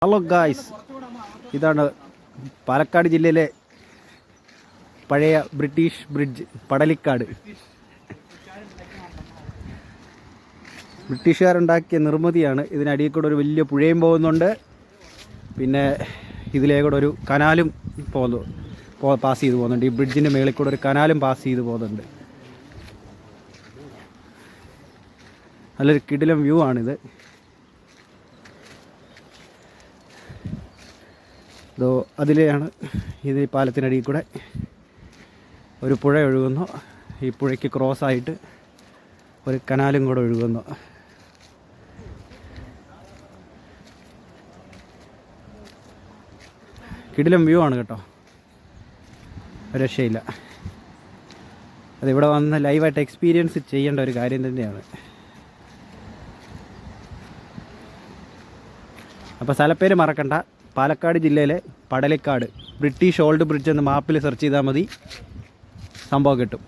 Hello guys, ഇതാണ് പാലക്കാട് ജില്ലയിലെ പഴയ ബ്രിട്ടീഷ് ബ്രിഡ്ജ് പടലിക്കാട്. ബ്രിട്ടീഷുകാരുണ്ടാക്കിയ നിർമ്മിതിയാണ്. ഇതിനടിയിൽ കൂടെ ഒരു വലിയ പുഴയും പോകുന്നുണ്ട്. പിന്നെ ഇതിലേക്കൂടെ ഒരു കനാലും പാസ് ചെയ്ത് പോകുന്നുണ്ട്. ഈ ബ്രിഡ്ജിൻ്റെ മേളിൽ കൂടെ ഒരു കനാലും പാസ് ചെയ്ത് പോകുന്നുണ്ട്. നല്ലൊരു കിടിലം വ്യൂ ആണിത്. അതിലെയാണ് ഇത് പാലത്തിനടിയിൽ കൂടെ ഒരു പുഴ ഒഴുകുന്നു. ഈ പുഴയ്ക്ക് ക്രോസായിട്ട് ഒരു കനാലും കൂടെ ഒഴുകുന്നു. കിടിലം വ്യൂ ആണ് കേട്ടോ, രക്ഷയില്ല. അതിവിടെ വന്ന് ലൈവായിട്ട് എക്സ്പീരിയൻസ് ചെയ്യേണ്ട ഒരു കാര്യം തന്നെയാണ്. അപ്പോൾ സ്ഥലപ്പേര് മറക്കണ്ട, പാലക്കാട് ജില്ലയിലെ പടലിക്കാട് ബ്രിട്ടീഷ് ഓൾഡ് ബ്രിഡ്ജ് എന്ന് മാപ്പിൽ സെർച്ച് ചെയ്താൽ മതി, സംഭവം കിട്ടും.